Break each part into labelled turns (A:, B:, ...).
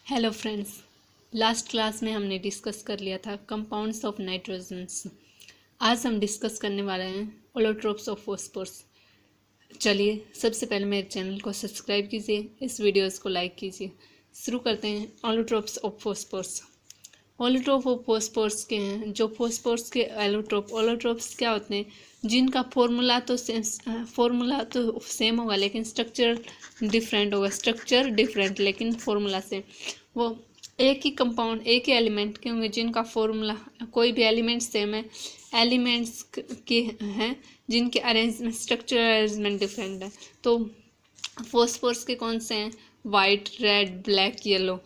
A: Hello friends, last class में हमने discuss कर लिया था कंपाउंड्स ऑफ नाइट्रोजन्स। आज हम डिस्कस करने वाले हैं ओलोट्रोप्स ऑफ फॉस्फोरस। चलिए सबसे पहले मेरे चैनल को सब्सक्राइब कीजिए, इस वीडियोस को लाइक कीजिए। शुरू करते हैं ओलोट्रोप्स ऑफ फॉस्फोरस। ओलोट्रोप ऑफ फॉस्फोरस के हैं जो फॉस्फोरस के ओलोट्रोप्स क्या होते हैं जिनका फॉर्मूला तो सेम होगा लेकिन स्ट्रक्चर डिफरेंट लेकिन फॉर्मूला से वो एक ही कंपाउंड एक ही एलिमेंट के होंगे जिनका फॉर्मूला कोई भी एलिमेंट सेम है, एलिमेंट्स के हैं जिनके अरेंजमेंट स्ट्रक्चर अरेंजमेंट डिफरेंट है। तो फॉस्फोरस के कौन से हैं? White, red, black, yellow.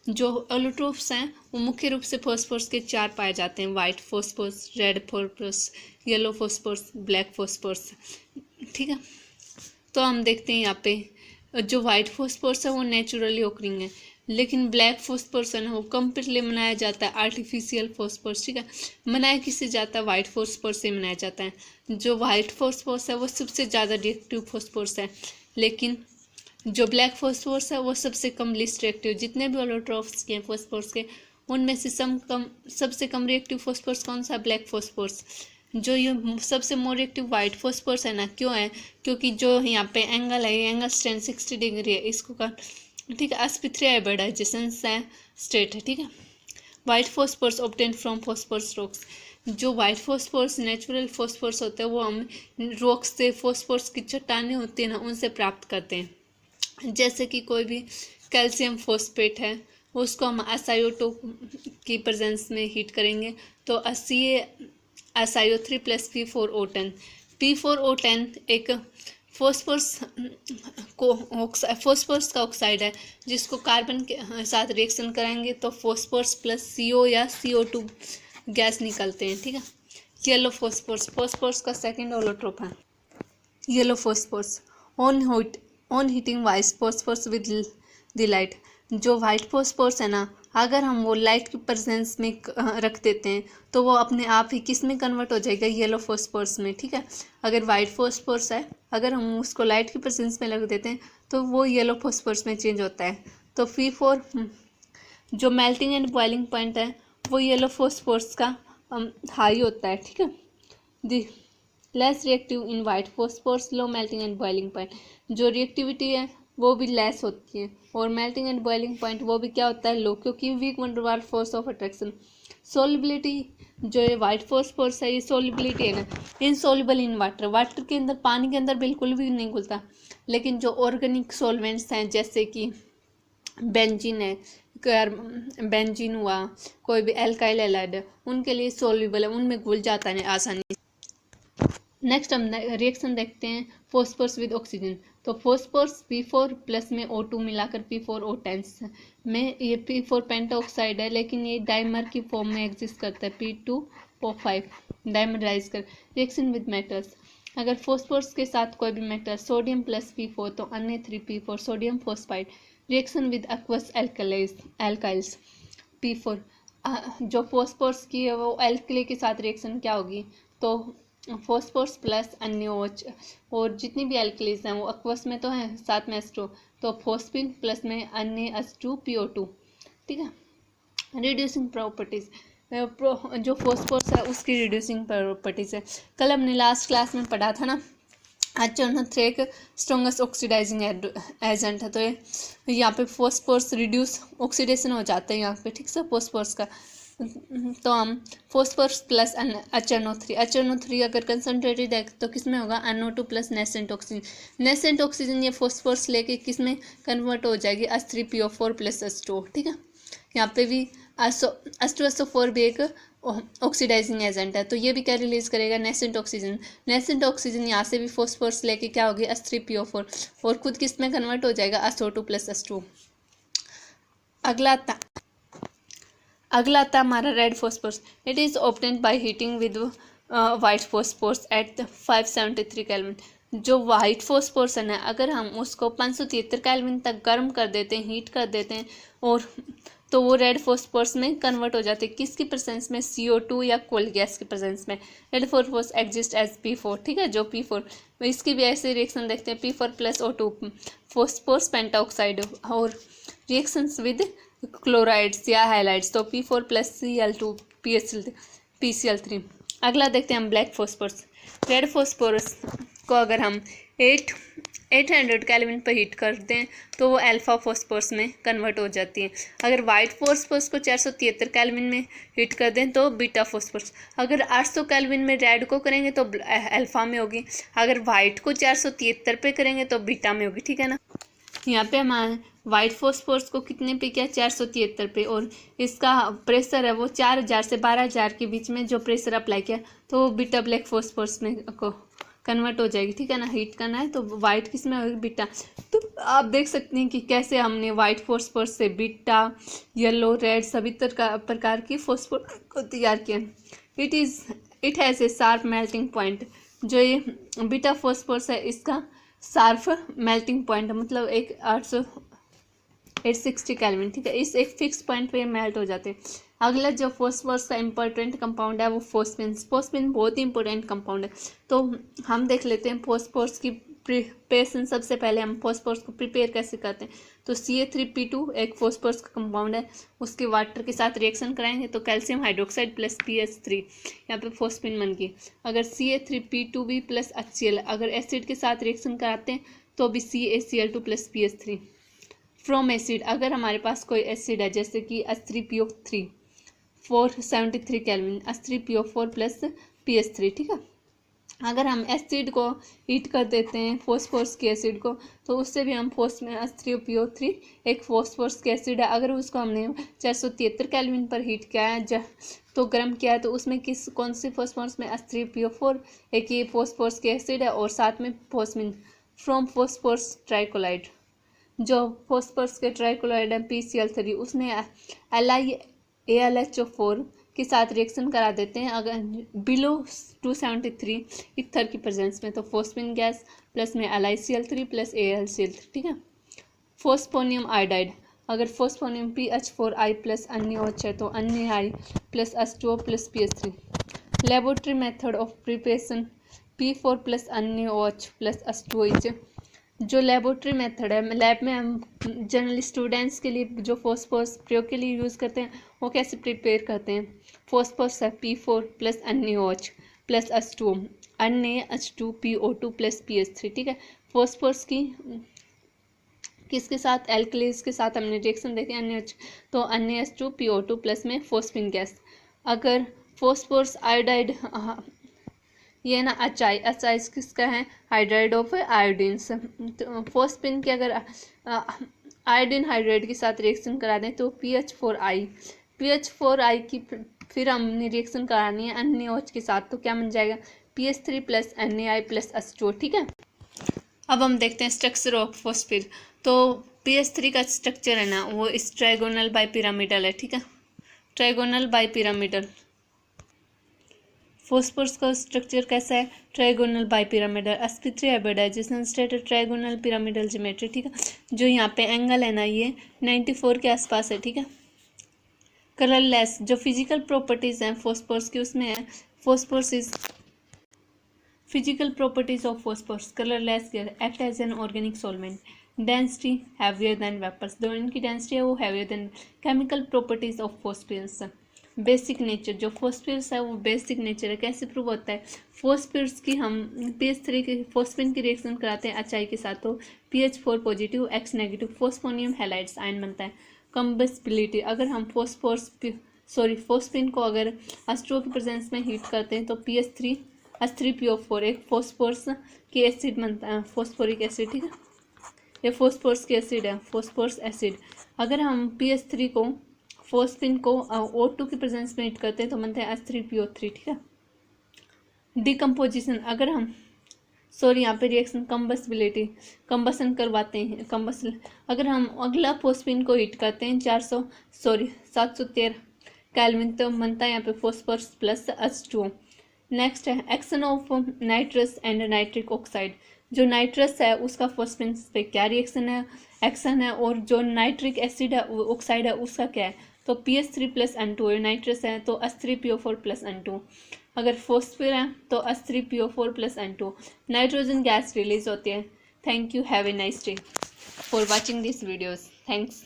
A: जो ओलोट्रोप्स हैं वो मुख्य रूप से फॉस्फोरस के 4 पाए जाते हैं: white phosphorus, red phosphorus, yellow phosphorus, black phosphorus. ठीक है, तो हम देखते हैं यहाँ पे जो वाइट फॉस्फोरस है वो नेचुरली ओकरिंग है, लेकिन ब्लैक फॉस्फोरस है ना वो कम्प्लीटली बनाया जाता है आर्टिफिशियल फॉस्फोरस। ठीक है, बनाया किससे जाता है? वाइट फॉस्फोरस से बनाया जाता है। जो वाइट फॉस्फोरस है वो सबसे ज़्यादा रिएक्टिव फॉस्फोरस है, लेकिन जो ब्लैक फॉस्फोरस है वो सबसे कम लिस्ट रिएक्टिव। जितने भी ओलोट्रोप्स के हैं फॉस्फोरस के उनमें से सबसे कम रिएक्टिव फॉस्फोरस कौन सा? Black phosphorus. जो ये सबसे मोर रिएक्टिव वाइट फॉस्फोरस है ना, क्यों है? क्योंकि जो यहाँ पे एंगल है ये एंगल 60 डिग्री है, इसको का ठीक है sp3 हाइब्रिडाइजेशन स्टेट है। ठीक है, white phosphorus obtain from phosphorus rocks. जो वाइट फॉस्फोरस नेचुरल फॉस्फोरस होता है वो हम रॉक्स से, फॉस्फोरस की चट्टानें होती है ना उनसे प्राप्त करते हैं। जैसे कि कोई भी कैल्शियम फॉस्फेट है उसको हम SiO2 की प्रेजेंस में हीट करेंगे तो SiO3 + P4O10 एक फॉस्फोरस का ऑक्साइड है जिसको कार्बन के साथ रिएक्शन कराएंगे तो फॉस्फोरस प्लस CO या CO2 गैस निकलते हैं। ठीक है, येलो फॉस्फोरस का सेकंड ओलोट्रोप है yellow phosphorus. On heating white phosphorus with the light. जो वाइट फॉस्फोरस है ना, अगर हम वो लाइट की प्रेजेंस में रख देते हैं तो वो अपने आप ही किस में कन्वर्ट हो जाएगा? येलो फॉस्फोरस में। ठीक है, अगर वाइट फॉस्फोरस है अगर हम उसको लाइट की प्रेजेंस में रख देते हैं तो वो येलो फॉस्फोरस में चेंज होता है। तो P4 जो मेल्टिंग एंड बॉइलिंग पॉइंट है वो येलो फॉस्फोरस का हाई होता है। ठीक है, the less reactive in white phosphorus, low melting and boiling point. जो रिएक्टिविटी है वो भी लेस होती है और मेल्टिंग एंड बॉइलिंग पॉइंट वो भी क्या होता है? लो, क्योंकि वीक वन डर फोर्स ऑफ अट्रैक्शन। सोलिबिलिटी जो ये वाइट फॉस्फोरस है ये सोलिबिलिटी है ना, इनसोल्युबल इन वाटर के अंदर, पानी के अंदर बिल्कुल भी नहीं घुलता। लेकिन जो ऑर्गेनिक सॉल्वेंट्स हैं जैसे कि बेंजीन है, बेंजीन हुआ, कोई भी एल्काइल हैलाइड है, उनके लिए सोल्यूबल है, उनमें घुल जाता है आसानी। नेक्स्ट हम रिएक्शन देखते हैं फॉस्फोरस विद ऑक्सीजन। तो फॉस्फोरस P4 प्लस में O2 मिलाकर P4O10 में ये P4 पेंटाऑक्साइड है, लेकिन ये डाइमर की फॉर्म में एग्जिस्ट करता है P2O5 डाइमराइज कर। रिएक्शन विद मेटल्स, अगर फॉस्फोरस के साथ कोई भी मेटल सोडियम प्लस P4 तो अन्य 3P4 sodium phosphide. Reaction with aqueous alkyls P4 जो फॉस्फोरस की है वो एल्कली के साथ रिएक्शन क्या होगी? तो फॉस्फोरस प्लस अन्य OH और जितनी भी एल्कलीज हैं वो एक्वस में तो है, साथ में H2 तो फॉस्फिन प्लस में अन्य H2PO2। ठीक है, रिड्यूसिंग प्रॉपर्टीज जो फॉस्फोरस है उसकी रिड्यूसिंग प्रॉपर्टीज है। कल हमने लास्ट क्लास में पढ़ा था ना, HNO3 एक स्ट्रॉन्गेस्ट ऑक्सीडाइजिंग एजेंट है, तो यहाँ पे फॉस्फोरस रिड्यूस ऑक्सीडेशन हो जाता है यहाँ पे। ठीक है, फॉस्फोरस का तो हम फॉस्फोरस प्लस HNO3 अगर कंसनट्रेटेड है तो किस में होगा? NO2 प्लस नेसेंट ऑक्सीजन ये फॉस्फोरस लेके किस में कन्वर्ट हो जाएगी? H3PO4 plus H2। ठीक है, यहाँ पे भी H2SO4 भी एक ऑक्सीडाइजिंग एजेंट है, तो ये भी क्या रिलीज करेगा? नेसेंट ऑक्सीजन यहाँ से भी फॉस्फोरस लेके क्या होगी? H3PO4 और खुद किस में कन्वर्ट हो जाएगा? SO2 plus H2। अगला आता हमारा red phosphorus. It is obtained by heating with white phosphorus at 573 kelvin. जो वाइट फॉस्फोरस है ना, अगर हम उसको 573 केल्विन तक गर्म कर देते हैं, हीट कर देते हैं और तो वो रेड फॉस्फोरस में कन्वर्ट हो जाते हैं। किसकी प्रेजेंस में? CO2 या कोल गैस की प्रेजेंस में। Red phosphorus exist as P4। ठीक है, जो P4 इसकी भी ऐसे रिएक्शन देखते हैं P4 plus O2 phosphorus pentoxide और रिएक्शंस विद क्लोराइड्स या हाइलाइट्स, तो P4 प्लस Cl2 PCl3। अगला देखते हैं हम ब्लैक फॉस्फोरस। रेड फॉस्फोरस को अगर हम 800 केल्विन पर हीट कर दें तो वो अल्फा फॉस्फोरस में कन्वर्ट हो जाती है। अगर वाइट फॉस्फोरस को 473 केल्विन में हीट कर दें तो बीटा फॉस्फोरस। अगर 800 केल्विन में रेड को करेंगे तो अल्फा में होगी, अगर वाइट को 473 पे करेंगे तो बीटा में होगी, ठीक है ना। यहाँ पे हमारे वाइट फॉस्फोरस को कितने पे किया, 473 पे, और इसका प्रेशर है वो 4000 से 12000 के बीच में जो प्रेशर अप्लाई किया तो वो बीटा ब्लैक फॉस्फोरस में को कन्वर्ट हो जाएगी, ठीक है ना। हीट करना है तो वाइट किस में होगी, बीटा। तो आप देख सकते हैं कि कैसे हमने वाइट फॉस्फोरस से बीटा, येलो, रेड सभी प्रकार की फॉस्फोरस को तैयार किया। It has a sharp melting point. जो ये बीटा फॉस्फोरस है इसका शार्प मेल्टिंग पॉइंट मतलब एक 860 केल्विन, ठीक है। इस एक फिक्स पॉइंट पे मेल्ट हो जाते हैं। अगला जो फॉस्फोरस का इंपॉर्टेंट कंपाउंड है वो फोस्फिन। फोस्फिन बहुत ही इंपॉर्टेंट कंपाउंड है, तो हम देख लेते हैं फॉस्फोरस की प्रिपरेशन। सबसे पहले हम फॉस्फोरस को प्रिपेयर कैसे करते हैं, तो Ca3P2 एक फॉस्फोरस का कंपाउंड है, उसके वाटर के साथ रिएक्शन कराएंगे तो कैल्शियम हाइड्रोक्साइड प्लस PH3 यहाँ पे फोस्फिन बन गई। अगर Ca3P2B प्लस HCl अगर एसिड के साथ रिएक्शन कराते हैं तो भी CaCl2 plus PH3। From acid अगर हमारे पास कोई एसिड है जैसे कि H3PO3 473 kelvin, H3PO4 plus PH3, ठीक है। अगर हम एसिड को हीट कर देते हैं फॉस्फोरस के एसिड को तो उससे भी हम H3PO3 एक फॉस्फोरस के एसिड है, अगर उसको हमने 473 केल्विन पर हीट किया है तो गर्म किया है तो उसमें कौन सी फॉस्फोरस में H3PO4 एक ये फॉस्फोरस के एसिड है और साथ में फोस्फिन फ्रॉम फॉस्फोरस ट्राइकोलाइड। जो फॉस्फोरस के ट्राइकोलाइड है PCl3 उसमें AlHO4 के साथ रिएक्शन करा देते हैं अगर बिलो 273 इथर की प्रेजेंस में, तो फोस्फिन गैस प्लस में LiCl3 प्लस AlCl3, ठीक है। फोस्फोनियम आयोडाइड अगर फोस्फोनियम PH4I प्लस अन्य OH है तो अन्य I plus H2O plus PH3। Laboratory method of preparation P4 plus अन्य OH प्लस H2O। जो लेबोरेटरी मेथड है लैब में हम जनरल स्टूडेंट्स के लिए जो फॉस्फोरस प्रयोग के लिए यूज़ करते हैं वो कैसे प्रिपेयर करते हैं। फॉस्फोरस है P4 प्लस अन्य OH प्लस H2O अन्य H2PO2 प्लस PH3, ठीक है। फॉस्फोरस की किसके साथ, एल्कलीज के साथ हमने रिएक्शन देखे अन्य तो अन्य H2PO2 प्लस में फोस्फिन गैस। अगर फॉस्फोरस आयोडाइड ये ना HI किसका है, हाइड्राइड ऑफ आयोडीन। तो फोस्फिन के अगर आयोडीन हाइड्राइड के साथ रिएक्शन करा दें तो PH4I की फिर हमने रिएक्शन करानी है अन्य OH के साथ तो क्या बन जाएगा PH3 plus NaI plus H2O, ठीक है। अब हम देखते हैं स्ट्रक्चर ऑफ फॉस्फिन। तो PH3 का स्ट्रक्चर है ना वो इस ट्राइगोनल बाइपिरामिडल है, ठीक है। ट्राइगोनल बाइपिरामिडल फॉस्फोरस का स्ट्रक्चर कैसा है, trigonal bipyramidal sp3 hybridisation state trigonal pyramidal geometry, ठीक है। जो यहाँ पे एंगल है ना ये 94 के आसपास है, ठीक है। कलरलेस जो फिजिकल प्रॉपर्टीज हैं फॉस्फोरस की उसमें है phosphorus is physical properties of phosphorus colourless act as an organic solvent, density heavier than vapours, जो इनकी डेंसिटी है वो heavier than. Chemical properties of phosphorus basic nature जो फॉस्फोरस है वो बेसिक नेचर है, कैसे प्रूव होता है। फॉस्फोरस की हम PH3 की फोस्फिन की रिएक्शन कराते हैं HI के साथ तो PH4 positive X negative phosphonium halides ion बनता है। कंबस्टिबिलिटी अगर हम फोस्फिन को अगर H2O की प्रेजेंस में हीट करते हैं तो H3PO4 एक फॉस्फोरस की एसिड बनता है, फॉस्फोरिक एसिड, ठीक है। ये फॉस्फोरस की एसिड है, फॉस्फोरस एसिड। अगर हम PH3 को फोस्फिन को O2 की प्रेजेंस में हीट करते हैं तो बनते हैं H3PO3, ठीक है। डिकम्पोजिशन अगर हम यहाँ पे रिएक्शन कंबसन करवाते हैं अगर हम अगला फोस्फिन को हीट करते हैं 713 केल्विन तो बनता है यहाँ पे फॉस्फोरस प्लस H2O। नेक्स्ट है action of nitrous and nitric oxide. जो नाइट्रस है उसका फोस्फिन पे क्या रिएक्शन है, एक्शन है, और जो नाइट्रिक एसिड है ऑक्साइड है उसका क्या है, तो PH3 प्लस N2 नाइट्रस है तो H3PO4 प्लस N2। अगर फॉस्फिन है तो H3PO4 plus N2 nitrogen gas release होती है। Thank you, have a nice day for watching this videos, thanks.